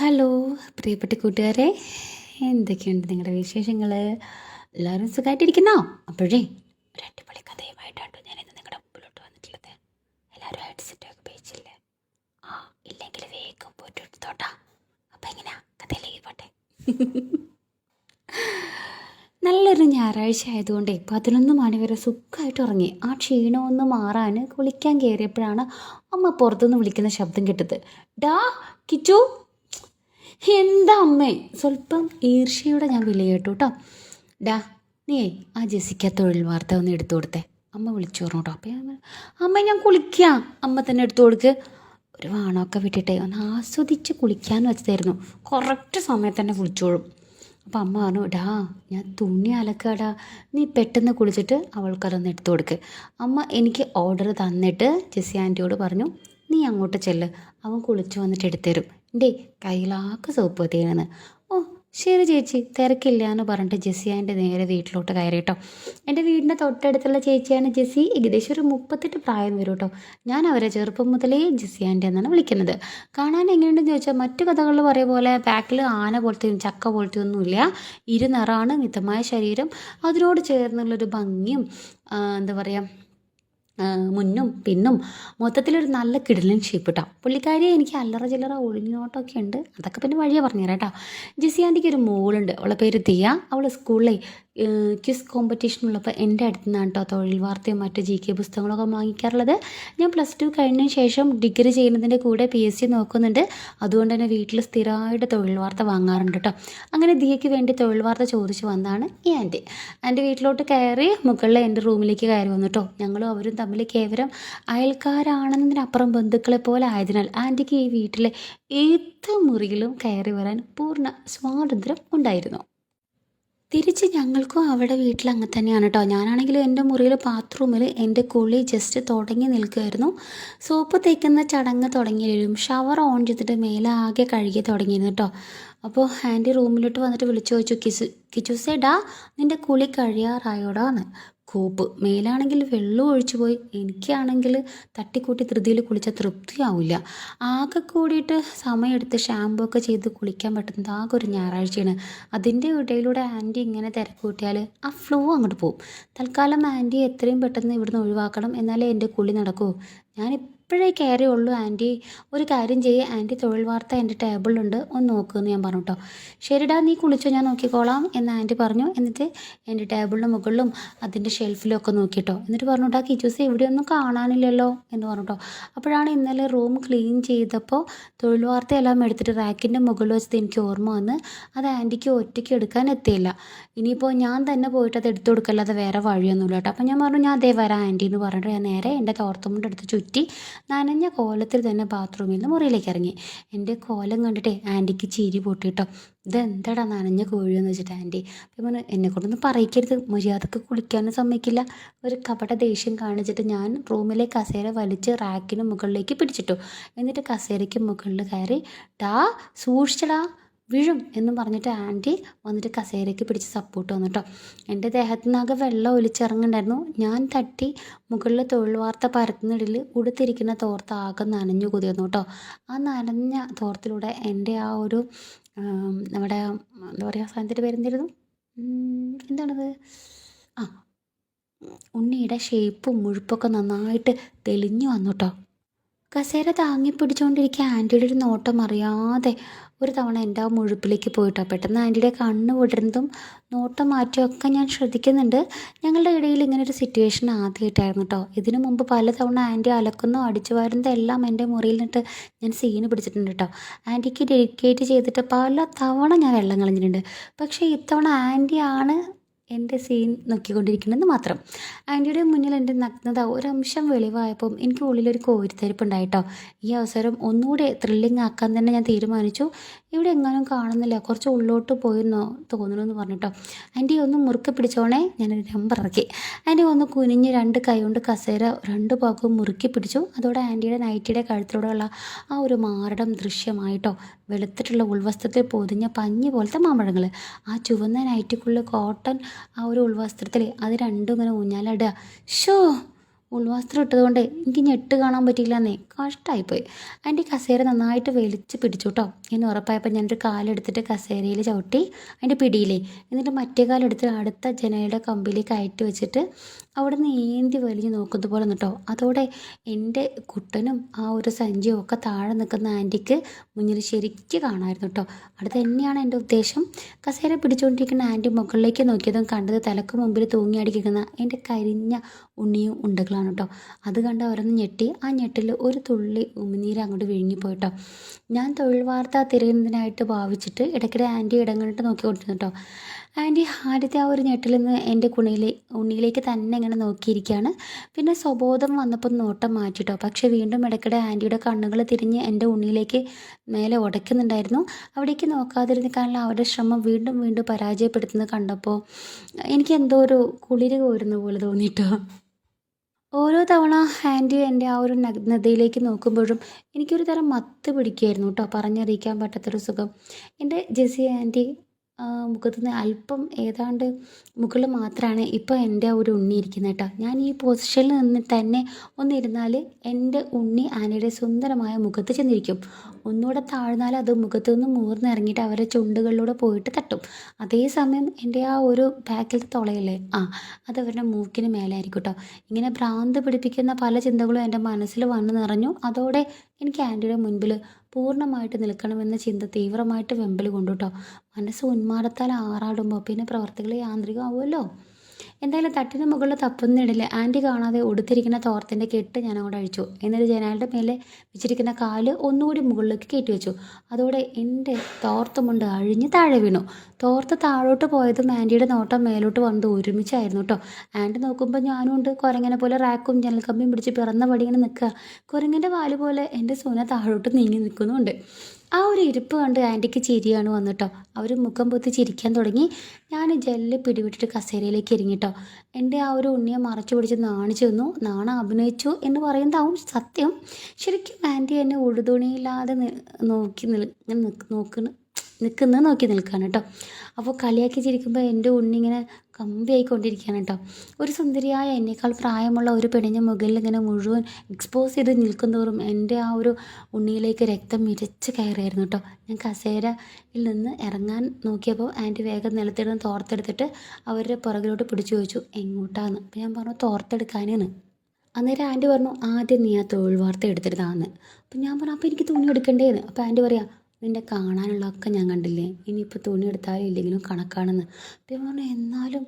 Hello പ്രിയപ്പെട്ട കൂട്ടുകാരെ, എന്തൊക്കെയുണ്ട് നിങ്ങളുടെ വിശേഷങ്ങൾ? എല്ലാവരും സുഖമായിട്ടിരിക്കുന്നോ? അപ്പോഴേ ഒരു അടിപൊളി കഥയുമായിട്ടാട്ടോ ഞാൻ ഇന്ന് നിങ്ങളുടെ മുമ്പിലോട്ട് വന്നിട്ടുള്ളത്. എല്ലാവരും ഹെഡ്സെറ്റൊക്കെ ഉപയോഗിച്ചില്ലേ? ഇല്ലെങ്കിൽ വേഗം പോയിട്ട് എടുത്തോട്ടാ. അപ്പം എങ്ങനെയാ കഥയിലേക്ക് പോട്ടെ. നല്ലൊരു ഞായറാഴ്ച ആയതുകൊണ്ട് 11 മണി വരെ സുഖമായിട്ട് ഉറങ്ങി. ആ ക്ഷീണം ഒന്ന് മാറാൻ കുളിക്കാൻ കയറിയപ്പോഴാണ് അമ്മ പുറത്തുനിന്ന് വിളിക്കുന്ന ശബ്ദം കേട്ടത്. ഡാ കിച്ചു. എന്താ അമ്മേ? സ്വല്പം ഈർഷ്യയോടെ ഞാൻ വിളി കേട്ടു കേട്ടോ. ഡാ നീയേ ആ ജെസിക്ക തൊഴിൽ വാർത്ത ഒന്ന് എടുത്തു കൊടുത്തേ, അമ്മ വിളിച്ചു പറഞ്ഞു കേട്ടോ. അപ്പം അമ്മ ഞാൻ കുളിക്കാം, അമ്മ തന്നെ എടുത്തു കൊടുക്ക്. ഒരു വാണമൊക്കെ വിട്ടിട്ടേ ഒന്ന് ആസ്വദിച്ച് കുളിക്കാൻ വെച്ചതായിരുന്നു. കറക്റ്റ് സമയത്ത് തന്നെ കുളിച്ചോളും. അപ്പം അമ്മ പറഞ്ഞു, ഡാ ഞാൻ തുണി അലക്കാടാ, നീ പെട്ടെന്ന് കുളിച്ചിട്ട് അവൾക്കതൊന്ന് എടുത്തു കൊടുക്ക്. അമ്മ എനിക്ക് ഓർഡർ തന്നിട്ട് ജെസ്സി ആൻറ്റിയോട് പറഞ്ഞു, നീ അങ്ങോട്ട് ചെല്ല്, അവൻ കുളിച്ച് വന്നിട്ട് എടുത്തുതരും. എൻ്റെ കയ്യിലാക്ക് സോപ്പ് തീരുന്ന്. ഓ ശരി ചേച്ചി, തിരക്കില്ല എന്ന് പറഞ്ഞിട്ട് ജെസ്സി ആൻ്റെ നേരെ വീട്ടിലോട്ട് കയറി കേട്ടോ. എൻ്റെ വീടിൻ്റെ തൊട്ടടുത്തുള്ള ചേച്ചിയാണ് ജെസ്സി. ഏകദേശം ഒരു 38 പ്രായം വരും കേട്ടോ. ഞാൻ അവരെ ചെറുപ്പം മുതലേ ജെസ്സി ആൻ്റെ എന്നാണ് വിളിക്കുന്നത്. കാണാൻ എങ്ങനെയുണ്ടെന്ന് ചോദിച്ചാൽ മറ്റു കഥകളിൽ പറയ പോലെ ബാക്കിൽ ആന പോലത്തെയും ചക്ക പോലത്തെയും ഒന്നുമില്ല. ഇരുനിറാണ്, മിതമായ ശരീരം, അതിനോട് ചേർന്നുള്ളൊരു ഭംഗിയും എന്താ പറയുക, മുന്നും പിന്നും മൊത്തത്തിലൊരു നല്ല കിടിലൻ ഷേപ്പ് കേട്ടോ. പുള്ളിക്കാരി എനിക്ക് അല്ലറ ചില്ലറ ഒളിഞ്ഞോട്ടമൊക്കെ ഉണ്ട്, അതൊക്കെ പിന്നെ വഴിയെ പറഞ്ഞുതരാം കേട്ടോ. ജെസ്സി ആൻറ്റിക്ക് ഒരു മോളുണ്ട്, അവളെ പേര് ദിയ. അവൾ സ്കൂളിലെ ക്വിസ് കോമ്പറ്റീഷൻ ഉള്ളപ്പോൾ എൻ്റെ അടുത്ത് നിന്നാണ് കേട്ടോ തൊഴിൽ വാർത്തയും മറ്റ് GK പുസ്തകങ്ങളൊക്കെ വാങ്ങിക്കാറുള്ളത്. ഞാൻ +2 കഴിഞ്ഞതിന് ശേഷം ഡിഗ്രി ചെയ്യുന്നതിൻ്റെ കൂടെ PSC നോക്കുന്നുണ്ട്. അതുകൊണ്ട് തന്നെ വീട്ടിൽ സ്ഥിരമായിട്ട് തൊഴിൽ വാർത്ത വാങ്ങാറുണ്ട് കേട്ടോ. അങ്ങനെ ദിയയ്ക്ക് വേണ്ടി തൊഴിൽ വാർത്ത ചോദിച്ചു വന്നതാണ് ഈ ആൻറ്റി. ആൻറ്റി വീട്ടിലോട്ട് കയറി മുകളിൽ എൻ്റെ റൂമിലേക്ക് കയറി വന്നു കേട്ടോ. ഞങ്ങളും അവരും തമ്മിൽ കേവലം അയൽക്കാരാണെന്നതിനപ്പുറം ബന്ധുക്കളെ പോലെ ആയതിനാൽ ആൻറ്റിക്ക് ഈ വീട്ടിലെ ഏത് മുറിയിലും കയറി വരാൻ പൂർണ്ണ സ്വാതന്ത്ര്യം ഉണ്ടായിരുന്നു. തിരിച്ച് ഞങ്ങൾക്കും അവിടെ വീട്ടിൽ അങ്ങനെ തന്നെയാണ് കേട്ടോ. ഞാനാണെങ്കിൽ എൻ്റെ മുറിയിൽ ബാത്റൂമിൽ എൻ്റെ കുളി ജസ്റ്റ് തുടങ്ങി നിൽക്കുമായിരുന്നു. സോപ്പ് തേക്കുന്ന ചടങ്ങ് തുടങ്ങിയിരും ഷവർ ഓൺ ചെയ്തിട്ട് മേലാകെ കഴുകി തുടങ്ങിയിരുന്നു കേട്ടോ. അപ്പോൾ ആൻറ്റി റൂമിലോട്ട് വന്നിട്ട് വിളിച്ചു ചോദിച്ചു, കിച്ചുസേടാ നിൻ്റെ കുളി കഴിയാറായോടാ എന്ന്. കോപ്പ് മേലാണെങ്കിൽ വെള്ളം ഒഴിച്ചു പോയി. എനിക്കാണെങ്കിൽ തട്ടിക്കൂട്ടി ധൃതിയിൽ കുളിച്ച തൃപ്തിയാവില്ല. ആകെ കൂടിയിട്ട് സമയമെടുത്ത് ഷാമ്പൂ ഒക്കെ ചെയ്ത് കുളിക്കാൻ പറ്റുന്നത് ആകെ ഒരു ഞായറാഴ്ചയാണ്. അതിൻ്റെ ഇടയിലൂടെ ആൻറ്റി ഇങ്ങനെ തിരക്ക് കൂട്ടിയാൽ ആ ഫ്ലോ അങ്ങോട്ട് പോകും. തൽക്കാലം ആൻറ്റി എത്രയും പെട്ടെന്ന് ഇവിടുന്ന് ഒഴിവാക്കണം, എന്നാലേ എൻ്റെ കുളി നടക്കൂ. ഞാൻ ഇപ്പോഴേ കയറിയുള്ളൂ ആൻറ്റി. ഒരു കാര്യം ചെയ്യേ ആൻറ്റി, തൊഴിൽ വാർത്ത എൻ്റെ ടേബിളിലുണ്ട്, ഒന്ന് നോക്കുമെന്ന് ഞാൻ പറഞ്ഞു കേട്ടോ. ശരിടാ നീ കുളിച്ചോ, ഞാൻ നോക്കിക്കോളാം എന്ന് ആൻറ്റി പറഞ്ഞു. എന്നിട്ട് എൻ്റെ ടേബിളിന് മുകളിലും അതിൻ്റെ ഷെൽഫിലും ഒക്കെ നോക്കിട്ടോ. എന്നിട്ട് പറഞ്ഞു കേട്ടോ, കിച്ചൂസ് ഇവിടെയൊന്നും കാണാനില്ലല്ലോ എന്ന് പറഞ്ഞു കേട്ടോ. അപ്പോഴാണ് ഇന്നലെ റൂം ക്ലീൻ ചെയ്തപ്പോൾ തൊഴിൽ വാർത്തയെല്ലാം എടുത്തിട്ട് റാക്കിൻ്റെ മുകളിൽ വെച്ചത് എനിക്ക് ഓർമ്മ വന്ന്. അത് ആൻറ്റിക്ക് ഒറ്റയ്ക്ക് എടുക്കാൻ എത്തിയില്ല. ഇനിയിപ്പോൾ ഞാൻ തന്നെ പോയിട്ട് അത് എടുത്തു കൊടുക്കല്ലാതെ വേറെ വഴിയൊന്നുമില്ല കേട്ടോ. അപ്പം ഞാൻ പറഞ്ഞു, ഞാൻ അതേ വരാം ആൻറ്റി എന്ന് പറഞ്ഞിട്ട് ഞാൻ നേരെ എൻ്റെ തോർത്തുമുണ്ട് എടുത്ത് ചുറ്റി നനഞ്ഞ കോലത്തിൽ തന്നെ ബാത്റൂമിൽ നിന്ന് മുറിയിലേക്ക് ഇറങ്ങി. എൻ്റെ കോലം കണ്ടിട്ടേ ആൻറ്റിക്ക് ചിരി പൊട്ടിട്ടോ. ഇതെന്താടാ നനഞ്ഞ കോഴിയെന്ന് വെച്ചിട്ട് ആൻറ്റി. അപ്പം പറഞ്ഞു, എന്നെക്കൊണ്ടൊന്നും പറയിക്കരുത്, മര്യാദക്ക് കുളിക്കാനും സമ്മതിക്കില്ല. ഒരു കപട ദേഷ്യം കാണിച്ചിട്ട് ഞാൻ റൂമിലെ കസേര വലിച്ച് റാക്കിന് മുകളിലേക്ക് പിടിച്ചിട്ടു. എന്നിട്ട് കസേരയ്ക്ക് മുകളിൽ കയറി, ടാ സൂക്ഷിച്ചടാ വീഴും എന്നും പറഞ്ഞിട്ട് ആൻറ്റി വന്നിട്ട് കസേരയ്ക്ക് പിടിച്ച് സപ്പോർട്ട് വന്നിട്ടോ. എൻ്റെ ദേഹത്തു നിന്നാകെ വെള്ളം ഒലിച്ചിറങ്ങുന്നുണ്ടായിരുന്നു. ഞാൻ തട്ടി മുകളിൽ തൊഴിൽ വാർത്ത പരത്തുന്നിടയിൽ ഉടുത്തിരിക്കുന്ന തോർത്ത് ആകെ നനഞ്ഞു കുതിർന്നു കേട്ടോ. ആ നനഞ്ഞ തോർത്തിലൂടെ എൻ്റെ ആ ഒരു നമ്മുടെ എന്താ പറയുക സാധനത്തിൻ്റെ പേരെന്തായിരുന്നു, എന്താണത്, ഉണ്ണിയുടെ ഷേപ്പും മുഴുപ്പൊക്കെ നന്നായിട്ട് തെളിഞ്ഞു വന്നു കേട്ടോ. കസേര താങ്ങി പിടിച്ചുകൊണ്ടിരിക്കുക ആൻറ്റിയുടെ ഒരു നോട്ടം അറിയാതെ ഒരു തവണ എൻ്റെ ആ മുഴുപ്പിലേക്ക് പോയിട്ടോ. പെട്ടെന്ന് ആൻറ്റിയുടെ കണ്ണ് വിടരുന്നതും നോട്ടം മാറ്റിയൊക്കെ ഞാൻ ശ്രദ്ധിക്കുന്നുണ്ട്. ഞങ്ങളുടെ ഇടയിൽ ഇങ്ങനെ ഒരു സിറ്റുവേഷൻ ആദ്യമായിട്ടായിരുന്നു കേട്ടോ. ഇതിനു മുമ്പ് പലതവണ ആൻറ്റി അലക്കുന്നോ അടിച്ചു വാരുന്നതോ എല്ലാം എൻ്റെ മുറിയിൽ നിന്നിട്ട് ഞാൻ സീന് പിടിച്ചിട്ടുണ്ട് കേട്ടോ. ആൻറ്റിക്ക് ഡെഡിക്കേറ്റ് ചെയ്തിട്ട് പല തവണ ഞാൻ വെള്ളം കളഞ്ഞിട്ടുണ്ട്. പക്ഷേ ഇത്തവണ ആൻറ്റിയാണ് എൻ്റെ സീൻ നോക്കിക്കൊണ്ടിരിക്കണമെന്ന് മാത്രം. ആൻറ്റിയുടെ മുന്നിൽ എൻ്റെ നഗ്നത ഒരംശം വെളിവായപ്പം എനിക്ക് ഉള്ളിലൊരു കോരിത്തരിപ്പ് ഉണ്ടായിട്ടോ. ഈ അവസരം ഒന്നുകൂടെ ത്രില്ലിങ് ആക്കാൻ തന്നെ ഞാൻ തീരുമാനിച്ചു. ഇവിടെ എങ്ങാനും കാണുന്നില്ല, കുറച്ച് ഉള്ളോട്ട് പോയെന്നോ തോന്നണമെന്ന് പറഞ്ഞിട്ടോ. ആൻറ്റി ഒന്ന് മുറുക്കെ പിടിച്ചോണേ, ഞാനൊരു നമ്പർ ഇറക്കി. ആൻറ്റി ഒന്ന് കുനിഞ്ഞ് 2 കൈ കൊണ്ട് കസേര 2 ഭാഗവും മുറുക്കി പിടിച്ചു. അതോടെ ആൻറ്റിയുടെ നൈറ്റിയുടെ കഴുത്തിലൂടെയുള്ള ആ ഒരു മാരടം ദൃശ്യമായിട്ടോ. വെളുത്തിട്ടുള്ള ഉൾവസ്ത്രത്തിൽ പൊതിഞ്ഞ പഞ്ഞി പോലത്തെ മാമ്പഴങ്ങൾ, ആ ചുവന്ന നൈറ്റിക്കുള്ളിൽ കോട്ടൺ ആ ഒരു ഉൾവസ്ത്രത്തിൽ അത് രണ്ടും ഇങ്ങനെ ഊഞ്ഞാലിടുക. ഷോ ഉൾവസ്ത്രം ഇട്ടതുകൊണ്ട് എനിക്ക് ഞെട്ട് കാണാൻ പറ്റിയില്ലെന്നേ, കഷ്ടമായിപ്പോയി. ആൻറ്റി കസേര നന്നായിട്ട് വലിച്ച് പിടിച്ചു കേട്ടോ. എന്ന് ഉറപ്പായപ്പോൾ ഞാനൊരു കാലെടുത്തിട്ട് കസേരയിൽ ചവിട്ടി അതിൻ്റെ പിടിയിലേ, എന്നിട്ട് മറ്റേ കാലെടുത്ത് അടുത്ത ജനലിൻ്റെ കമ്പിലേക്ക് കയറ്റി വെച്ചിട്ട് അവിടെ നിന്ന് ഏന്തി വലിഞ്ഞ് നോക്കുന്നത് പോലെ കേട്ടോ. അതോടെ എൻ്റെ കുട്ടനും ആ ഒരു സഞ്ചിയും ഒക്കെ താഴെ നിൽക്കുന്ന ആൻറ്റിക്ക് മുന്നിൽ ശരിക്ക് കാണാമായിരുന്നു കേട്ടോ. അത് തന്നെയാണ് എൻ്റെ ഉദ്ദേശം. കസേര പിടിച്ചുകൊണ്ടിരിക്കുന്ന ആൻറ്റി മുകളിലേക്ക് നോക്കിയതും കണ്ടത് തലക്ക് മുമ്പിൽ തൂങ്ങിയടിക്കുന്ന എൻ്റെ കരിഞ്ഞ ഉണ്ണിയും ഉണ്ടകളാണ് കേട്ടോ. അത് കണ്ട് അവരൊന്ന് ഞെട്ടി. ആ ഞെട്ടിൽ ഒരു തുള്ളി ഉമിനീര് അങ്ങോട്ട് വിഴുങ്ങിപ്പോയിട്ടോ. ഞാൻ തൊഴിൽ വാർത്ത തിരയുന്നതിനായിട്ട് ഭാവിച്ചിട്ട് ഇടയ്ക്കിടെ ആൻറ്റി ഇടങ്ങണിട്ട് നോക്കിക്കൊണ്ടിരുന്നു കേട്ടോ. ആൻറ്റി ആദ്യത്തെ ആ ഒരു ഞെട്ടിൽ നിന്ന് എൻ്റെ ഉണ്ണിയിലേക്ക് തന്നെ ഇങ്ങനെ നോക്കിയിരിക്കുകയാണ്. പിന്നെ സ്വബോധം വന്നപ്പോൾ നോട്ടം മാറ്റിട്ടോ. പക്ഷെ വീണ്ടും ഇടയ്ക്കിടെ ആൻറ്റിയുടെ കണ്ണുകൾ തിരിഞ്ഞ് എൻ്റെ ഉണ്ണിയിലേക്ക് മേലെ ഉടയ്ക്കുന്നുണ്ടായിരുന്നു. അവിടേക്ക് നോക്കാതിരുന്നിക്കാനുള്ള അവരുടെ ശ്രമം വീണ്ടും വീണ്ടും പരാജയപ്പെടുത്തുന്നത് കണ്ടപ്പോൾ എനിക്ക് എന്തോ ഒരു കുളിര് കോരുന്ന പോലെ തോന്നിയിട്ടോ. ഓരോ തവണ ആൻറ്റി എൻ്റെ ആ ഒരു നഗ്നതയിലേക്ക് നോക്കുമ്പോഴും എനിക്കൊരു തരം മത്ത് പിടിക്കുമായിരുന്നു കേട്ടോ. പറഞ്ഞറിയിക്കാൻ പറ്റാത്തൊരു സുഖം. എൻ്റെ ജെസ്സി ആൻറ്റി മുഖത്ത് നിന്ന് അല്പം ഏതാണ്ട് മുകളിൽ മാത്രമാണ് ഇപ്പോൾ എൻ്റെ ആ ഒരു ഉണ്ണി ഇരിക്കുന്നത് കേട്ടോ. ഞാൻ ഈ പൊസിഷനിൽ നിന്ന് തന്നെ ഒന്നിരുന്നാൽ എൻ്റെ ഉണ്ണി ആനയുടെ സുന്ദരമായ മുഖത്ത് ചെന്നിരിക്കും. ഒന്നുകൂടെ താഴ്ന്നാൽ അത് മുഖത്ത് നിന്ന് മൂർന്നിറങ്ങിയിട്ട് അവരുടെ ചുണ്ടുകളിലൂടെ പോയിട്ട് തട്ടും. അതേസമയം എൻ്റെ ആ ഒരു ബാക്കിലത്തെ തുളയല്ലേ, അത് അവരുടെ മൂക്കിന് മേലായിരിക്കും കേട്ടോ. ഇങ്ങനെ ഭ്രാന്ത് പിടിപ്പിക്കുന്ന പല ചിന്തകളും എൻ്റെ മനസ്സിൽ വന്നു നിറഞ്ഞു. അതോടെ എനിക്ക് ആൻറ്റിയുടെ മുൻപിൽ പൂർണ്ണമായിട്ട് നിൽക്കണമെന്ന ചിന്ത തീവ്രമായിട്ട് വെമ്പൽ കൊണ്ടു കേട്ടോ. മനസ്സ് ഉന്മാദത്താൽ ആറാടുമ്പോൾ പിന്നെ പ്രവർത്തികൾ യാന്ത്രികമാവുമല്ലോ. എന്തായാലും തട്ടിന് മുകളിൽ തപ്പുന്നിടയിൽ ആൻറ്റി കാണാതെ ഉടുത്തിരിക്കുന്ന തോർത്തിൻ്റെ കെട്ട് ഞാൻ അങ്ങോട്ട് അഴിച്ചു. എന്നിട്ട് ജനാലിൻ്റെ മേലെ വെച്ചിരിക്കുന്ന കാല് ഒന്നുകൂടി മുകളിലേക്ക് കയറ്റി വെച്ചു. അതോടെ എൻ്റെ തോർത്തുമുണ്ട് അഴിഞ്ഞ് താഴെ വീണു. തോർത്ത് താഴോട്ട് പോയതും ആൻറ്റിയുടെ നോട്ടം മേലോട്ട് വന്നത് ഒരുമിച്ചായിരുന്നു കേട്ടോ. ആൻറ്റി നോക്കുമ്പോൾ ഞാനും ഉണ്ട് കുരങ്ങനെ പോലെ റാക്കും ജനൽ കമ്പിയും പിടിച്ച് പിറന്ന പടി ഇങ്ങനെ നിൽക്കുക. കുരങ്ങൻ്റെ വാല് പോലെ എൻ്റെ സൂന താഴോട്ട് നീങ്ങി നിൽക്കുന്നുണ്ട്. ആ ഒരു ഇരിപ്പ് കണ്ട് ആൻറ്റിക്ക് ചിരിയാണ് വന്നിട്ടോ. അവർ മുഖം പൊത്തി ചിരിക്കാൻ തുടങ്ങി. ഞാൻ ജെല്ല് പിടിവിട്ടിട്ട് കസേരയിലേക്ക് ഇറങ്ങിട്ടോ. എൻ്റെ ആ ഒരു ഉണ്ണിയെ മറച്ചു പിടിച്ച് നാണിച്ചു നിന്നു. നാണം അഭിനയിച്ചു എന്ന് പറയുന്നതാവും സത്യം. ശരിക്കും ആൻറ്റി എന്നെ ഉടുതുണിയില്ലാതെ നോക്കി നിൽക്കുകയാണ് കേട്ടോ. അപ്പോൾ കളിയാക്കി ചിരിക്കുമ്പോൾ എൻ്റെ ഉണ്ണി ഇങ്ങനെ കമ്പിയായിക്കൊണ്ടിരിക്കുകയാണ് കേട്ടോ. ഒരു സുന്ദരിയായ എന്നേക്കാൾ പ്രായമുള്ള ഒരു പെണ്ണിൻ്റെ മുകളിൽ ഇങ്ങനെ മുഴുവൻ എക്സ്പോസ് ചെയ്ത് നിൽക്കുന്നതോറും എൻ്റെ ആ ഒരു ഉണ്ണിയിലേക്ക് രക്തം മിരച്ച് കയറിയായിരുന്നു കേട്ടോ. ഞാൻ കസേരയിൽ നിന്ന് ഇറങ്ങാൻ നോക്കിയപ്പോൾ ആൻറ്റി വേഗം നിലത്തിടുന്ന തോർത്തെടുത്തിട്ട് അവരുടെ പുറകിലോട്ട് പിടിച്ചു ചോദിച്ചു എങ്ങോട്ടാന്ന്. അപ്പോൾ ഞാൻ പറഞ്ഞു തോർത്തെടുക്കാനാണ്. അന്നേരം ആൻറ്റി പറഞ്ഞു ആദ്യം നീ ആ തൊഴിൽ വാർത്ത എടുത്തിരുന്നാന്ന്. അപ്പം ഞാൻ പറഞ്ഞു അപ്പോൾ എനിക്ക് തുണി എടുക്കണ്ടേന്ന്. അപ്പോൾ ആൻറ്റി പറയാം നിൻ്റെ കാണാനുള്ളതൊക്കെ ഞാൻ കണ്ടില്ലേ, ഇനിയിപ്പോൾ തുണി എടുത്താലും ഇല്ലെങ്കിലും കണക്കാണെന്ന്. അപ്പം ഞാൻ പറഞ്ഞു എന്നാലും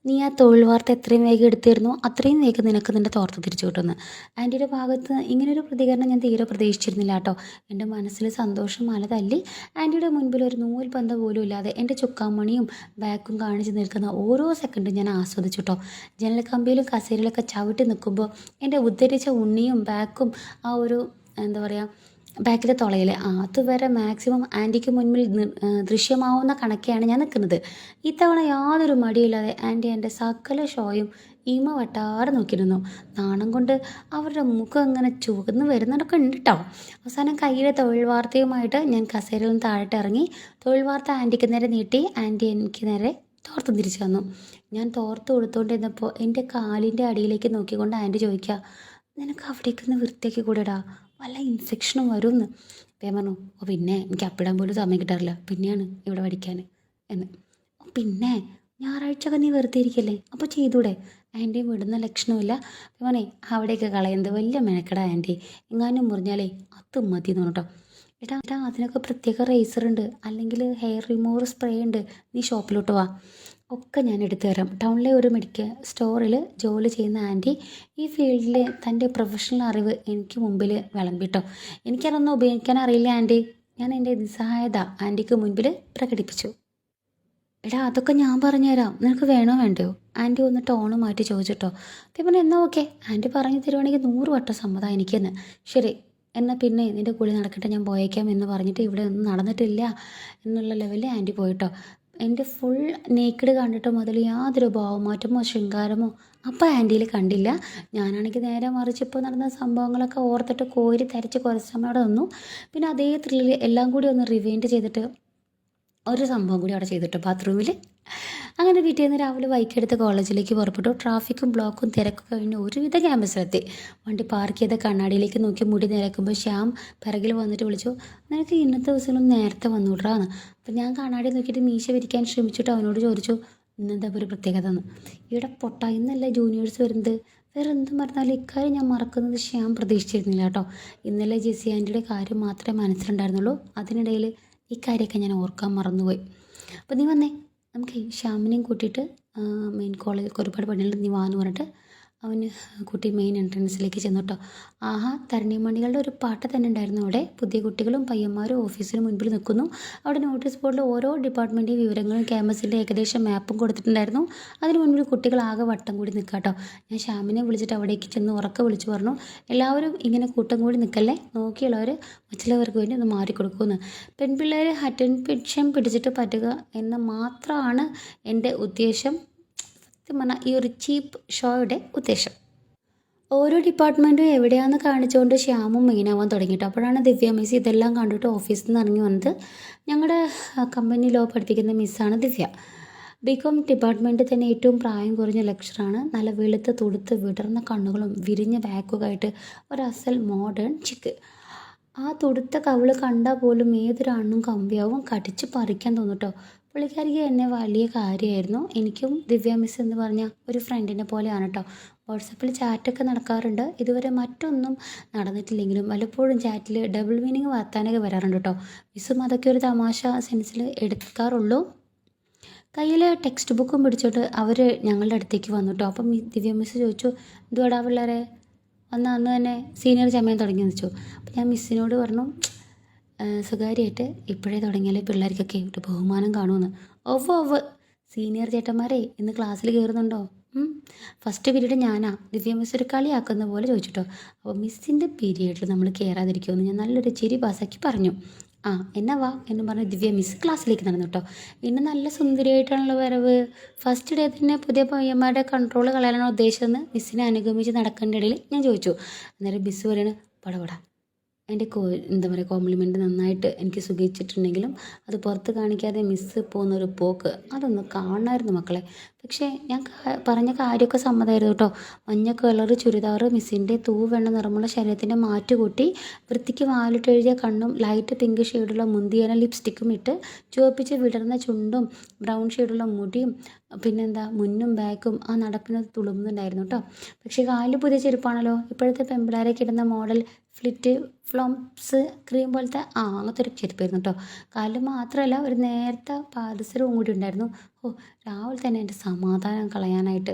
നീ ആ തൊഴിൽ വാർത്ത എത്രയും വേഗം എടുത്തിരുന്നോ അത്രയും വേഗം നിനക്ക് നിൻ്റെ തോർത്ത് തിരിച്ചു കിട്ടുമെന്ന്. ആൻറ്റിയുടെ ഭാഗത്ത് ഇങ്ങനൊരു പ്രതികരണം ഞാൻ തീരെ പ്രതീക്ഷിച്ചിരുന്നില്ല കേട്ടോ. എൻ്റെ മനസ്സിൽ സന്തോഷം മല തല്ലി. ആൻറ്റിയുടെ മുൻപിൽ ഒരു നൂൽ ബന്ധം പോലും ഇല്ലാതെ എൻ്റെ ചുക്കാമണിയും ബാക്കും കാണിച്ച് നിൽക്കുന്ന ഓരോ സെക്കൻഡും ഞാൻ ആസ്വദിച്ചു കേട്ടോ. ജനൽ കമ്പിയിലും കസേരയിലൊക്കെ ചവിട്ടി നിൽക്കുമ്പോൾ എൻ്റെ ഉദ്ധരിച്ച ഉണ്ണിയും ബാക്കും ആ ഒരു എന്താ പറയുക ബാക്കിലെ തുളയിൽ അതുവരെ മാക്സിമം ആൻറ്റിക്ക് മുൻപിൽ ദൃശ്യമാവുന്ന കണക്കെയാണ് ഞാൻ നിൽക്കുന്നത്. ഇത്തവണ യാതൊരു മടിയില്ലാതെ ആൻറ്റി എൻ്റെ സകല ഷോയും ഈമ വട്ടാറ് നോക്കിയിരുന്നു. നാണം കൊണ്ട് അവരുടെ മുഖം അങ്ങനെ ചുവന്ന് വരുന്നതൊക്കെ ഉണ്ട് കേട്ടോ. അവസാനം കയ്യിലെ തൊഴിൽ വാർത്തയുമായിട്ട് ഞാൻ കസേരയിൽ നിന്ന് താഴോട്ട് ഇറങ്ങി. തൊഴിൽ വാർത്ത ആൻറ്റിക്ക് നേരെ നീട്ടി. ആൻറ്റി എനിക്ക് നേരെ തോർത്ത് തിരിച്ചു തന്നു. ഞാൻ തോർത്ത് കൊടുത്തുകൊണ്ടിരുന്നപ്പോൾ എൻ്റെ കാലിൻ്റെ അടിയിലേക്ക് നോക്കിക്കൊണ്ട് ആൻറ്റി ചോദിക്കുക നിനക്ക് അവിടേക്കൊന്ന് വൃത്തിയാക്കി കൂടെടാ, വല്ല ഇൻഫെക്ഷനും വരുമെന്ന്. അപ്പം ഞാൻ പറഞ്ഞു പിന്നെ എനിക്ക് അപ്പിടാൻ പോലും സമയം കിട്ടാറില്ല, പിന്നെയാണ് ഇവിടെ പഠിക്കാൻ എന്ന്. പിന്നെ ഞായറാഴ്ചയൊക്കെ നീ വെറുതെ ഇരിക്കല്ലേ, അപ്പോൾ ചെയ്തൂടെ, ആൻറ്റിയും വിടുന്ന ലക്ഷണമില്ല. അപ്പം പറഞ്ഞേ അവിടെയൊക്കെ കളയുന്നത് വലിയ മെനക്കെട ആൻറ്റി, എങ്ങാനും മുറിഞ്ഞാലേ അത് മതി എന്ന് പറഞ്ഞിട്ടോ. ഏട്ടാ അതിനൊക്കെ പ്രത്യേക റേസർ ഉണ്ട്, അല്ലെങ്കിൽ ഹെയർ റിമൂവർ സ്പ്രേ ഉണ്ട്, നീ ഷോപ്പിലോട്ട് വാ, ഒക്കെ ഞാൻ എടുത്തു തരാം. ടൗണിലെ ഒരു മെഡിക്കൽ സ്റ്റോറിൽ ജോലി ചെയ്യുന്ന ആൻറ്റി ഈ ഫീൽഡിൽ തൻ്റെ പ്രൊഫഷണൽ അറിവ് എനിക്ക് മുമ്പിൽ വിളമ്പിട്ടോ. എനിക്കതൊന്നും ഉപയോഗിക്കാൻ അറിയില്ല ആൻറ്റി. ഞാൻ എൻ്റെ നിസ്സഹായത ആൻറ്റിക്ക് മുൻപിൽ പ്രകടിപ്പിച്ചു. എടാ അതൊക്കെ ഞാൻ പറഞ്ഞുതരാം, നിനക്ക് വേണോ വേണ്ടയോ, ആൻറ്റി ഒന്ന് ടോണ് മാറ്റി ചോദിച്ചിട്ടോ. അപ്പം പിന്നെ എന്നാൽ ഓക്കെ, ആൻറ്റി പറഞ്ഞു തരുവാണെങ്കിൽ 100 വട്ടം സമ്മതം എനിക്കെന്ന്. ശരി എന്നാൽ പിന്നെ നിൻ്റെ കുളി നടക്കട്ടെ, ഞാൻ പോയേക്കാം എന്ന് പറഞ്ഞിട്ട് ഇവിടെ ഒന്നും നടന്നിട്ടില്ല എന്നുള്ള ലെവലിൽ ആൻറ്റി പോയിട്ടോ. എൻ്റെ ഫുൾ നേക്കിഡ് കണ്ടിട്ട് മുതൽ യാതൊരു ഭാവമാറ്റമോ ശൃംഗാരമോ അപ്പോൾ ആൻറ്റിയിൽ കണ്ടില്ല. ഞാനാണെങ്കിൽ നേരെ മറിച്ചിപ്പോൾ നടന്ന സംഭവങ്ങളൊക്കെ ഓർത്തിട്ട് കോരി തരച്ച് കുറച്ച് സമയം അവിടെ നിന്നു. പിന്നെ അതേ ത്രില്ലിൽ എല്ലാം കൂടി ഒന്ന് റിവൈൻഡ് ചെയ്തിട്ട് ഒരു സംഭവം കൂടി അവിടെ ചെയ്തിട്ട് ബാത്റൂമിൽ അങ്ങനെ പിറ്റേന്ന് രാവിലെ ബൈക്കെടുത്ത് കോളേജിലേക്ക് പുറപ്പെട്ടു. ട്രാഫിക്കും ബ്ലോക്കും തിരക്കും കഴിഞ്ഞ് ഒരുവിധ ക്യാമ്പസിലെത്തി. വണ്ടി പാർക്ക് ചെയ്ത കണ്ണാടിയിലേക്ക് നോക്കി മുടി നിരക്കുമ്പോൾ ശ്യാം പിറകിൽ വന്നിട്ട് വിളിച്ചു, നിനക്ക് ഇന്നത്തെ ദിവസങ്ങളും നേരത്തെ വന്നുവിടാന്ന്. അപ്പം ഞാൻ കണ്ണാടി നോക്കിയിട്ട് മീശ വിരിക്കാൻ ശ്രമിച്ചിട്ട് അവനോട് ചോദിച്ചു, ഇന്നെന്താ ഒരു പ്രത്യേകത എന്ന്. ഇവിടെ പൊട്ട ഇന്നല്ലേ ജൂനിയേഴ്സ് വരുന്നത്, വേറെ എന്തും പറഞ്ഞാലും ഇക്കാര്യം ഞാൻ മറക്കുന്നത് ശ്യാം പ്രതീക്ഷിച്ചിരുന്നില്ല കേട്ടോ. ഇന്നലെ ജെസ്സി ആൻറ്റിയുടെ കാര്യം മാത്രമേ മനസ്സിലുണ്ടായിരുന്നുള്ളൂ. അതിനിടയിൽ ഈ കാര്യമൊക്കെ ഞാൻ ഓർക്കാൻ മറന്നുപോയി. അപ്പോൾ നീ വന്നേ, നമുക്ക് ശ്യാമിനെയും കൂട്ടിയിട്ട് മെയിൻ കോളേജിൽ ഒരുപാട് പണികളുണ്ട്, നീ വാന്ന് പറഞ്ഞിട്ട് അവന് കുട്ടി മെയിൻ എൻട്രൻസിലേക്ക് ചെന്നു കേട്ടോ. ആഹാ, തരണിമണികളുടെ ഒരു പാട്ട് തന്നെ ഉണ്ടായിരുന്നു അവിടെ. പുതിയ കുട്ടികളും പയ്യന്മാരും ഓഫീസിന് മുൻപിൽ നിൽക്കുന്നു. അവിടെ നോട്ടീസ് ബോർഡിൽ ഓരോ ഡിപ്പാർട്ട്മെൻറ്റ് വിവരങ്ങളും ക്യാമ്പസിൻ്റെ ഏകദേശം മാപ്പും കൊടുത്തിട്ടുണ്ടായിരുന്നു. അതിന് മുൻപിൽ കുട്ടികൾ ആകെ വട്ടം കൂടി നിൽക്കുക കേട്ടോ. ഞാൻ ശ്യാമിനെ വിളിച്ചിട്ട് അവിടേക്ക് ചെന്ന് ഉറക്കെ വിളിച്ചു പറഞ്ഞു, എല്ലാവരും ഇങ്ങനെ കൂട്ടം കൂടി നിൽക്കല്ലേ, നോക്കിയുള്ളവർ മറ്റുള്ളവർക്ക് വേണ്ടി ഒന്ന് മാറിക്കൊടുക്കുമെന്ന്. പെൺപിള്ളേർ അറ്റൻഷൻ പിടിച്ചിട്ട് പറ്റുക എന്ന് മാത്രമാണ് എൻ്റെ ഉദ്ദേശം. സത്യം പറഞ്ഞാൽ ഈ ഒരു ചീപ്പ് ഷോയുടെ ഉദ്ദേശം. ഓരോ ഡിപ്പാർട്ട്മെൻറ്റും എവിടെയാണെന്ന് കാണിച്ചുകൊണ്ട് ശ്യാമും മെയിനാവാൻ തുടങ്ങിയിട്ട്. അപ്പോഴാണ് ദിവ്യ മിസ് ഇതെല്ലാം കണ്ടിട്ട് ഓഫീസിൽ നിന്ന് ഇറങ്ങി വന്നത്. ഞങ്ങളുടെ കമ്പനി ലോ പഠിപ്പിക്കുന്ന മിസ്സാണ് ദിവ്യ. ബികോം ഡിപ്പാർട്ട്മെൻറ്റിൽ തന്നെ ഏറ്റവും പ്രായം കുറഞ്ഞ ലെക്ചറാണ്. നല്ല വെളുത്ത് തുടുത്ത് വിടർന്ന കണ്ണുകളും വിരിഞ്ഞ ബാക്കൊക്കെ ഒരു അസൽ മോഡേൺ ചിക്ക്. ആ തുടുത്ത കവിള് കണ്ടാൽ പോലും ഏതൊരാണും കമ്പിയാവും, കടിച്ച് പറിക്കാൻ തോന്നും കേട്ടോ. പുള്ളിക്കാരിക്ക് എന്നെ വലിയ കാര്യമായിരുന്നു. എനിക്കും ദിവ്യ മിസ് എന്ന് പറഞ്ഞാൽ ഒരു ഫ്രണ്ടിനെ പോലെയാണ് കേട്ടോ. വാട്സപ്പിൽ ചാറ്റൊക്കെ നടക്കാറുണ്ട്. ഇതുവരെ മറ്റൊന്നും നടന്നിട്ടില്ലെങ്കിലും വല്ലപ്പോഴും ചാറ്റിൽ ഡബിൾ മീനിങ് വർത്താനൊക്കെ വരാറുണ്ട് കേട്ടോ. മിസ്സും അതൊക്കെ ഒരു തമാശ സെൻസിൽ എടുക്കാറുള്ളൂ. കയ്യിൽ ടെക്സ്റ്റ് ബുക്കും പിടിച്ചോട്ട് അവർ ഞങ്ങളുടെ അടുത്തേക്ക് വന്നു കേട്ടോ. അപ്പം ദിവ്യ മിസ് ചോദിച്ചു, എന്തുവാടാ പിള്ളേരെ അന്ന് തന്നെ സീനിയർ ചമയാൻ തുടങ്ങിയെന്ന് വെച്ചു. അപ്പം ഞാൻ മിസ്സിനോട് പറഞ്ഞു, സ്വകാര്യമായിട്ട് ഇപ്പോഴേ തുടങ്ങിയാൽ പിള്ളേർക്കൊക്കെ ഒരു ബഹുമാനം കാണുമെന്ന്. ഒവ് സീനിയർ ചേട്ടന്മാരെ ഇന്ന് ക്ലാസ്സിൽ കയറുന്നുണ്ടോ? ഫസ്റ്റ് പീരീഡ് ഞാനാ. ദിവ്യ മിസ് ഒരു കളിയാക്കുന്ന പോലെ ചോദിച്ചിട്ടോ. അപ്പോൾ മിസ്സിൻ്റെ പീരീഡിൽ നമ്മൾ കയറാതിരിക്കുമെന്ന് ഞാൻ നല്ലൊരു ചിരി പാസാക്കി പറഞ്ഞു. എന്നാ വാ എന്ന് പറഞ്ഞ് ദിവ്യ മിസ് ക്ലാസ്സിലേക്ക് നടന്നു കേട്ടോ. ഇന്ന് നല്ല സുന്ദരിയായിട്ടാണല്ലോ വരവ്. ഫസ്റ്റ് ഡേ തന്നെ പുതിയ പയ്യന്മാരുടെ കൺട്രോൾ കളയാനാണ് ഉദ്ദേശിച്ചതെന്ന് മിസ്സിനെ അനുഗമിച്ച് നടക്കേണ്ട ഇടയിൽ ഞാൻ ചോദിച്ചു. അന്നേരം മിസ് പറയണ, പടപടാ എൻ്റെ എന്താ പറയുക, കോംപ്ലിമെൻറ്റ് നന്നായിട്ട് എനിക്ക് സുഖിച്ചിട്ടുണ്ടെങ്കിലും അത് പുറത്ത് കാണിക്കാതെ മിസ്സ് പോകുന്നൊരു പോക്ക് അതൊന്ന് കാണാമായിരുന്നു മക്കളെ. പക്ഷേ ഞാൻ പറഞ്ഞ കാര്യമൊക്കെ സമ്മതമായിരുന്നു കേട്ടോ. മഞ്ഞ കളർ ചുരിദാർ, മിസ്സിൻ്റെ തൂവെണ്ണ നിറമുള്ള ശരീരത്തിൻ്റെ മാറ്റുകൂട്ടി, വൃത്തിക്ക് വാലിട്ടെഴുതിയ കണ്ണും ലൈറ്റ് പിങ്ക് ഷെയ്ഡുള്ള മുന്തിയന ലിപ്സ്റ്റിക്കും ഇട്ട്, ചുവപ്പിച്ച് വിടർന്ന ചുണ്ടും ബ്രൗൺ ഷെയ്ഡുള്ള മുടിയും പിന്നെന്താ മുന്നും ബാക്കും ആ നടപ്പിന് തുളുമ്പുന്നുണ്ടായിരുന്നു കേട്ടോ. പക്ഷേ കാലിൽ പുതിയ ചെരുപ്പാണല്ലോ. ഇപ്പോഴത്തെ പെമ്പിളാരൊക്കെ ഇടുന്ന മോഡൽ ഫ്ലിറ്റ് ഫ്ലോംസ് ക്രീം പോലത്തെ അങ്ങനത്തെ ഒരു ചെരുപ്പായിരുന്നു കേട്ടോ. കാലിൽ മാത്രമല്ല ഒരു നേരത്തെ പാദസരവും കൂടി ഉണ്ടായിരുന്നു. രാവിലെ തന്നെ എൻ്റെ സമാധാനം കളയാനായിട്ട്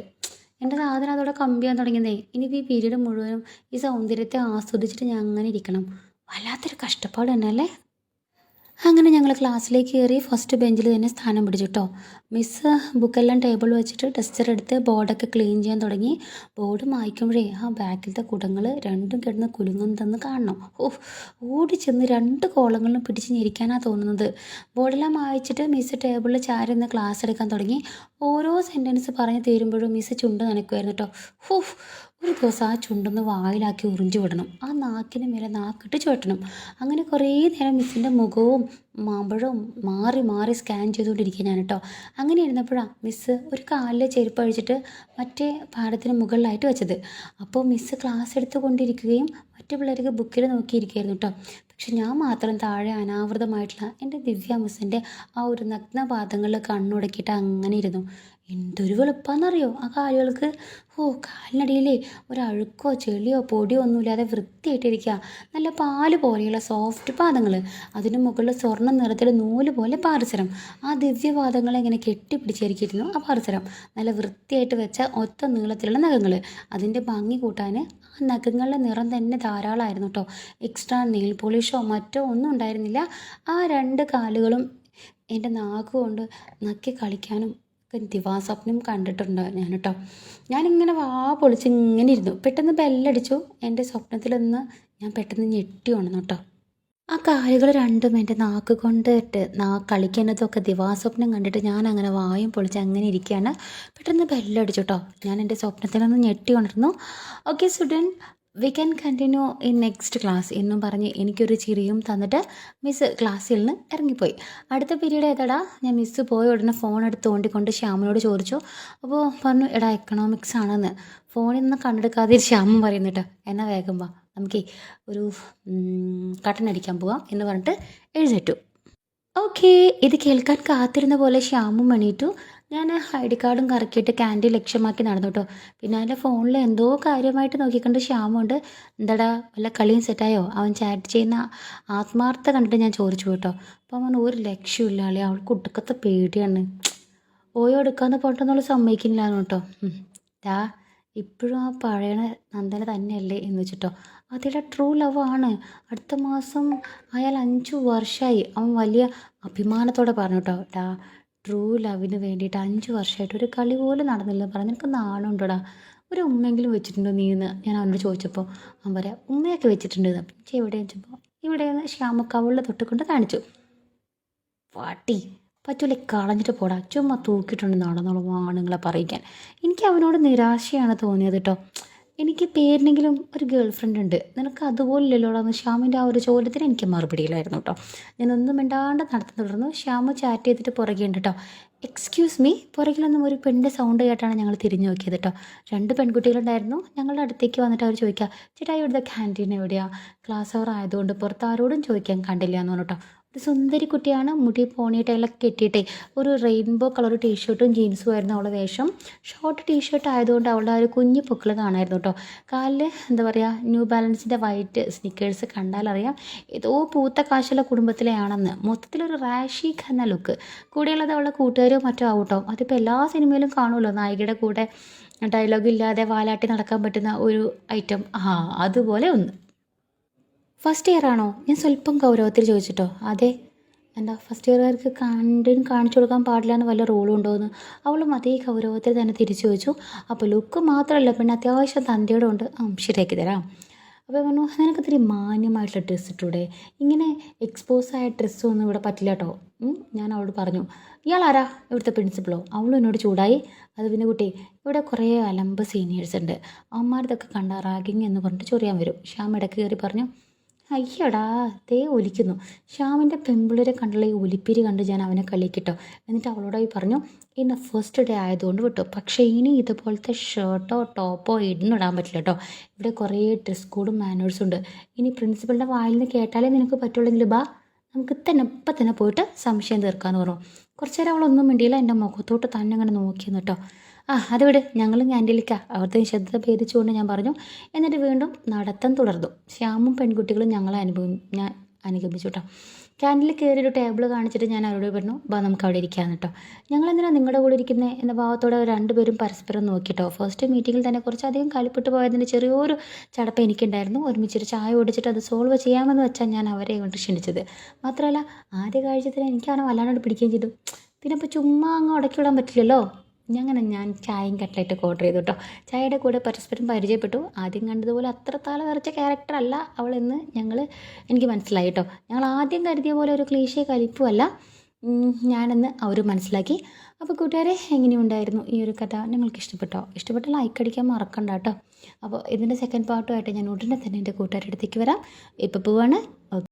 എൻ്റെ സാധനം അതോടെ കമ്പിയാൻ തുടങ്ങിയതേ. ഇനിയിപ്പോൾ ഈ പീരീഡ് മുഴുവനും ഈ സൗന്ദര്യത്തെ ആസ്വദിച്ചിട്ട് ഞാൻ അങ്ങനെ ഇരിക്കണം. വല്ലാത്തൊരു കഷ്ടപ്പാട് തന്നെ അല്ലേ. അങ്ങനെ ഞങ്ങൾ ക്ലാസ്സിലേക്ക് കയറി ഫസ്റ്റ് ബെഞ്ചിൽ തന്നെ സ്ഥാനം പിടിച്ചു കേട്ടോ. മിസ്സ് ബുക്കെല്ലാം ടേബിൾ വെച്ചിട്ട് ടെസ്റ്റർ എടുത്ത് ബോർഡൊക്കെ ക്ലീൻ ചെയ്യാൻ തുടങ്ങി. ബോർഡ് മായ്ക്കുമ്പോഴേ ആ ബാക്കിലത്തെ കുടങ്ങൾ രണ്ടും കിടന്ന് കുലുങ്ങുന്നതെന്ന് കാണണം. ഓടി ചെന്ന് 2 കോളങ്ങളിലും പിടിച്ച് ഞെരിക്കാനാണ് തോന്നുന്നത്. ബോർഡെല്ലാം മായ്ച്ചിട്ട് മിസ്സ് ടേബിളിൽ ചാരി നിന്ന് ക്ലാസ് എടുക്കാൻ തുടങ്ങി. ഓരോ സെൻറ്റൻസ് പറഞ്ഞ് തീരുമ്പോഴും മിസ്സ് ചുണ്ട് നനയ്ക്കുമായിരുന്നു കേട്ടോ. ഒരു ദിവസം ആ ചുണ്ടൊന്ന് വായിലാക്കി ഉറിഞ്ചു വിടണം. ആ നാക്കിന് മേലെ നാക്കിട്ട് ചുവട്ടണം. അങ്ങനെ കുറേ നേരം മിസ്സിൻ്റെ മുഖവും മാമ്പഴവും മാറി മാറി സ്കാൻ ചെയ്തുകൊണ്ടിരിക്കുക ഞാൻ കേട്ടോ. അങ്ങനെ ഇരുന്നപ്പോഴാണ് മിസ്സ് ഒരു കാലിലെ ചെരുപ്പ് അഴിച്ചിട്ട് മറ്റേ പാടത്തിന് മുകളിലായിട്ട് വെച്ചത്. അപ്പോൾ മിസ്സ് ക്ലാസ് എടുത്തുകൊണ്ടിരിക്കുകയും മറ്റു പിള്ളേർക്ക് ബുക്കിൽ നോക്കിയിരിക്കുകയായിരുന്നു കേട്ടോ. പക്ഷെ ഞാൻ മാത്രം താഴെ അനാവൃതമായിട്ടുള്ള എൻ്റെ ദിവ്യ മിസ്സിൻ്റെ ആ ഒരു നഗ്നപാദങ്ങളിൽ കണ്ണുടക്കിയിട്ട് അങ്ങനെ ഇരുന്നു. എന്തൊരു വെളുപ്പാന്നറിയോ ആ കാലുകൾക്ക്. കാലിനടിയിലേ ഒരഴുക്കോ ചെളിയോ പൊടിയോ ഒന്നുമില്ലാതെ വൃത്തിയായിട്ടിരിക്കുക. നല്ല പാല് പോലെയുള്ള സോഫ്റ്റ് പാദങ്ങൾ, അതിന് മുകളിൽ സ്വർണ്ണ നിറത്തിൽ നൂല് പോലെ പാദസരം. ആ ദിവ്യപാദങ്ങളെ ഇങ്ങനെ കെട്ടിപ്പിടിച്ചിരിക്കുന്നു ആ പാദസരം. നല്ല വൃത്തിയായിട്ട് വെച്ച ഒത്ത നീളത്തിലുള്ള നഖങ്ങൾ. അതിൻ്റെ ഭംഗി കൂട്ടാൻ ആ നഖങ്ങളുടെ നിറം തന്നെ ധാരാളമായിരുന്നു കേട്ടോ. എക്സ്ട്രാ നെയിൽ പോളിഷോ മറ്റോ ഒന്നും ഉണ്ടായിരുന്നില്ല. ആ 2 കാലുകളും എൻ്റെ നാക്കുകൊണ്ട് നക്കി കളിക്കാനും ദിവാസ്വപ്നം കണ്ടിട്ടുണ്ട് ഞാൻ കേട്ടോ. ഞാനിങ്ങനെ പൊളിച്ച് ഇങ്ങനെ ഇരുന്നു. പെട്ടെന്ന് ബെല്ലടിച്ചു. എൻ്റെ സ്വപ്നത്തിലൊന്ന് ഞാൻ പെട്ടെന്ന് ഞെട്ടി ഉണർന്നു കേട്ടോ. ആ കാലുകൾ രണ്ടും എൻ്റെ നാക്ക് കൊണ്ടിട്ട് കളിക്കുന്നതൊക്കെ ദിവാസ്വപ്നം കണ്ടിട്ട് ഞാൻ അങ്ങനെ വായും പൊളിച്ച് അങ്ങനെ ഇരിക്കുകയാണ്. പെട്ടെന്ന് ബെല്ലടിച്ചു കേട്ടോ. ഞാൻ എൻ്റെ സ്വപ്നത്തിലൊന്ന് ഞെട്ടി ഉണർന്നു. Okay student, we can continue in next class എന്നും പറഞ്ഞ് എനിക്കൊരു ചിരിയും തന്നിട്ട് മിസ്സ് ക്ലാസ്സിൽ നിന്ന് ഇറങ്ങിപ്പോയി. അടുത്ത പീരീഡ് ഏതാടാ? ഞാൻ മിസ്സ് പോയ ഉടനെ ഫോൺ എടുത്ത് തോണ്ടിക്കൊണ്ട് ശ്യാമിനോട് ചോദിച്ചു. അപ്പോൾ പറഞ്ഞു, എടാ എക്കണോമിക്സ് ആണെന്ന്. ഫോണിൽ നിന്ന് കണ്ടെടുക്കാതെ ശ്യാമൻ പറയുന്നു എന്നാ വേഗം വാ, നമുക്കേ ഒരു കട്ടൻ അടിക്കാൻ പോവാം എന്ന് പറഞ്ഞിട്ട് എഴുന്നേറ്റു. ഓക്കേ, ഇത് കേൾക്കാൻ കാത്തിരുന്ന പോലെ ശ്യാമും എണീറ്റു. ഞാൻ ഐ ഡി കാർഡും കറക്കിയിട്ട് ക്യാൻറ്റീൻ ലക്ഷ്യമാക്കി നടന്നു കേട്ടോ. പിന്നെ അതിൻ്റെ ഫോണിൽ എന്തോ കാര്യമായിട്ട് നോക്കിക്കൊണ്ട് ശ്യാമുണ്ട്. എന്താടാ വല്ല കളിയും സെറ്റായോ? അവൻ ചാറ്റ് ചെയ്യുന്ന ആത്മാർത്ഥ കണ്ടിട്ട് ഞാൻ ചോദിച്ചു കേട്ടോ. അപ്പോൾ അവൻ ഒരു ലക്ഷ്യമില്ല അല്ലേ, അവൾക്ക് ഒടുക്കത്തെ പേടിയാണ്. ഓയോ എടുക്കാന്ന് പോട്ടെന്നുള്ള സമ്മതിക്കുന്നില്ലാന്ന് കേട്ടോ. ദാ ഇപ്പോഴും ആ പഴയ നന്ദന തന്നെയല്ലേ എന്ന് വെച്ചിട്ടോ. അതിലെ ട്രൂ ലവ് ആണ്. അടുത്ത മാസം അയാൾ 5 വർഷമായി. അവൻ വലിയ അഭിമാനത്തോടെ പറഞ്ഞു കേട്ടോ. ഡാ ട്രൂ ലവിന് വേണ്ടിയിട്ട് 5 വർഷമായിട്ട് ഒരു കളി പോലും നടന്നില്ല പറഞ്ഞു. നിനക്ക് നാണുണ്ടോടാ? ഒരു ഉമ്മയെങ്കിലും വെച്ചിട്ടുണ്ടോ നീ എന്ന് ഞാൻ അവനോട് ചോദിച്ചപ്പോൾ അവൻ പറയാം, ഉമ്മയൊക്കെ വെച്ചിട്ടുണ്ട്. അപ്പം എവിടെയെന്ന് വെച്ചപ്പോൾ ഇവിടെയെന്ന് ശ്യാമക്കവളിൽ തൊട്ടുകൊണ്ട് കാണിച്ചു. വാട്ടി പറ്റൂലെ, കളഞ്ഞിട്ട് പോടാ, ചുമ്മാ തൂക്കിയിട്ടുണ്ട് നടന്നോളും ആണുങ്ങളെ പറയിക്കാൻ. എനിക്ക് അവനോട് നിരാശയാണ് തോന്നിയത് കേട്ടോ. എനിക്ക് പേരിനെങ്കിലും ഒരു ഗേൾ ഫ്രണ്ട് ഉണ്ട്, നിനക്ക് അതുപോലില്ലല്ലോടാന്ന് ശ്യാമിൻ്റെ ആ ഒരു ചോദ്യത്തിന് എനിക്ക് മറുപടിയില്ലായിരുന്നു കേട്ടോ. ഞാനൊന്നും മിണ്ടാണ്ട് നടത്തി തുടർന്നു. ശ്യാമു ചാറ്റ് ചെയ്തിട്ട് പുറകെ ഉണ്ട് കേട്ടോ. എക്സ്ക്യൂസ് മീ, പുറകിലൊന്നും ഒരു പെണ്ണിൻ്റെ സൗണ്ട് കേട്ടാണ് ഞങ്ങൾ തിരിഞ്ഞു നോക്കിയത് കേട്ടോ. 2 പെൺകുട്ടികളുണ്ടായിരുന്നു. ഞങ്ങളുടെ അടുത്തേക്ക് വന്നിട്ട് അവർ ചോദിക്കുക, ചേട്ടാ ഇവിടുത്തെ ക്യാൻറ്റീൻ എവിടെയാണ്? ക്ലാസ് അവർ ആയതുകൊണ്ട് പുറത്ത് ആരോടും ചോദിക്കാൻ കണ്ടില്ല എന്ന് പറഞ്ഞു കേട്ടോ. ഒരു സുന്ദരി കുട്ടിയാണ്, മുടി പോണിയിട്ടെല്ലാം കെട്ടിയിട്ടേ ഒരു റെയിൻബോ കളർ ടീഷർട്ടും ജീൻസും ആയിരുന്നു അവളുടെ വേഷം. ഷോർട്ട് ടീഷർട്ട് ആയതുകൊണ്ട് അവളുടെ ആ ഒരു കുഞ്ഞു പൊക്കിൾ കാണായിരുന്നു കേട്ടോ. കാലിൽ എന്താ പറയുക, ന്യൂ ബാലൻസിൻ്റെ വൈറ്റ് സ്നിക്കേഴ്സ് കണ്ടാലറിയാം ഏതോ പൂത്ത കാശുള്ള കുടുംബത്തിലെ ആണെന്ന്. മൊത്തത്തിലൊരു റാഷി ഖന്ന ലുക്ക്. കൂടെയുള്ളത് അവളുടെ കൂട്ടുകാരോ മറ്റോ ആവട്ടോ. അതിപ്പോൾ എല്ലാ സിനിമയിലും കാണുമല്ലോ, നായികയുടെ കൂടെ ഡയലോഗ് ഇല്ലാതെ വാലാട്ടി നടക്കാൻ പറ്റുന്ന ഒരു ഐറ്റം. അതുപോലെ ഒന്ന്. ഫസ്റ്റ് ഇയർ ആണോ? ഞാൻ സ്വല്പം ഗൗരവത്തിൽ ചോദിച്ചിട്ടോ. അതെ. എന്താ ഫസ്റ്റ് ഇയറുകാർക്ക് ക്യാൻറ്റീൻ കാണിച്ചു കൊടുക്കാൻ പാടില്ല എന്ന് വല്ല റൂളും ഉണ്ടോയെന്ന് അവളും അതേ ഗൗരവത്തിൽ തന്നെ തിരിച്ചു ചോദിച്ചു. അപ്പോൾ ലുക്ക് മാത്രമല്ല, പിന്നെ അത്യാവശ്യം തൻ്റെയോടെ ഉണ്ട്. ശരിയാക്കി തരാം. അപ്പോൾ പറഞ്ഞു, നിനക്കത്തിരി മാന്യമായിട്ടുള്ള ഡ്രസ്സ് ഇട്ടൂടെ, ഇങ്ങനെ എക്സ്പോസായ ഡ്രസ്സൊന്നും ഇവിടെ പറ്റില്ല കേട്ടോ. ഞാൻ അവളോട് പറഞ്ഞു. ഇയാളാരാ? ഇവിടുത്തെ പ്രിൻസിപ്പളോ? അവളും എന്നോട് ചൂടായി. അത് പിന്നെ കുട്ടി, ഇവിടെ കുറേ അലമ്പ് സീനിയേഴ്സ് ഉണ്ട്, അവന്മാരിതൊക്കെ കണ്ട റാഗിങ് എന്ന് പറഞ്ഞിട്ട് ചൊറിയാൻ വരും. ശ്യാം ഇടയ്ക്ക് കയറി പറഞ്ഞു. അയ്യടാ ദേ ഒലിക്കുന്നു. ശ്യാമിൻ്റെ പെമ്പിളരെ കണ്ടുള്ള ഈ ഒലിപ്പിരി കണ്ട് ഞാൻ അവനെ കളിക്കിട്ടോ. എന്നിട്ട് അവളോടായി പറഞ്ഞു, ഇന്ന് ഫസ്റ്റ് ഡേ ആയതുകൊണ്ട് വിട്ടു, പക്ഷേ ഇനി ഇതുപോലത്തെ ഷർട്ടോ ടോപ്പോ ഇടാൻ പറ്റില്ല കേട്ടോ. ഇവിടെ കുറേ ഡ്രസ് കോഡും മാനേഴ്സും ഉണ്ട്. ഇനി പ്രിൻസിപ്പളിൻ്റെ വായിൽ നിന്ന് കേട്ടാലേ നിനക്ക് പറ്റുള്ളെങ്കിൽ ബാ, നമുക്ക് ഇപ്പം തന്നെ പോയിട്ട് സംശയം തീർക്കാമെന്ന് പറഞ്ഞു. കുറച്ച് നേരം അവളൊന്നും മിണ്ടിയില്ല. എൻ്റെ മുഖത്തോട്ട് തന്നെ അങ്ങനെ നോക്കിയെന്ന് കേട്ടോ. അത് വിട്, ഞങ്ങളും ക്യാൻറ്റീനിലേക്കാണ്. അവിടുത്തെ നിശബ്ദത ഭേദിച്ചുകൊണ്ട് ഞാൻ പറഞ്ഞു. എന്നിട്ട് വീണ്ടും നടത്തം തുടർന്നു. ശ്യാമും പെൺകുട്ടികളും ഞാൻ അനുഗമിച്ചു കേട്ടോ. ക്യാൻറ്റീനിൽ കയറി ഒരു ടേബിൾ കാണിച്ചിട്ട് ഞാൻ അവരോട് പറഞ്ഞു, നമുക്ക് അവിടെ ഇരിക്കാമെന്ന് കേട്ടോ. ഞങ്ങളെന്തിനാണ് നിങ്ങളുടെ കൂടെ ഇരിക്കുന്നത് എന്ന ഭാവത്തോടെ 2 പേരും പരസ്പരം നോക്കിട്ടോ. ഫസ്റ്റ് മീറ്റിങ്ങിൽ തന്നെ കുറച്ചധികം കാലിപ്പെട്ട് പോയതിൻ്റെ ചെറിയൊരു ചടപ്പ് എനിക്കുണ്ടായിരുന്നു. ഒരുമിച്ചൊരു ചായ ഓടിച്ചിട്ട് അത് സോൾവ് ചെയ്യാമെന്ന് വെച്ചാൽ ഞാൻ അവരെ കൊണ്ട് ക്ഷണിച്ചത്. മാത്രമല്ല ആദ്യ കാഴ്ചത്തിൽ എനിക്കാണ് വല്ലാണ്ട് പിടിക്കുകയും ചെയ്തു. പിന്നെ ഇപ്പോൾ ചുമ്മാ അങ്ങ് ഉടക്കി വിടാൻ പറ്റില്ലല്ലോ. ഞാൻ ചായയും കട്ട്ലറ്റൊക്കെ ഓർഡർ ചെയ്തു കേട്ടോ. ചായയുടെ കൂടെ പരസ്പരം പരിചയപ്പെട്ടു. ആദ്യം കണ്ടതുപോലെ അത്ര തല നിറച്ച ക്യാരക്ടറല്ല അവളെന്ന് എനിക്ക് മനസ്സിലായി കേട്ടോ. ഞങ്ങൾ ആദ്യം കരുതിയ പോലെ ഒരു ക്ലീശേ കലിപ്പുമല്ല ഞാനെന്ന് അവർ മനസ്സിലാക്കി. അപ്പോൾ കൂട്ടുകാരെ, എങ്ങനെയുണ്ടായിരുന്നു ഈ ഒരു കഥ? നിങ്ങൾക്ക് ഇഷ്ടപ്പെട്ട ലൈക്ക് അടിക്കാൻ മറക്കണ്ട കേട്ടോ. അപ്പോൾ ഇതിൻ്റെ സെക്കൻഡ് പാർട്ടുമായിട്ട് ഞാൻ ഉടനെ തന്നെ എൻ്റെ കൂട്ടുകാരുടെ അടുത്തേക്ക് വരാം. ഇപ്പോൾ പോവാണ്.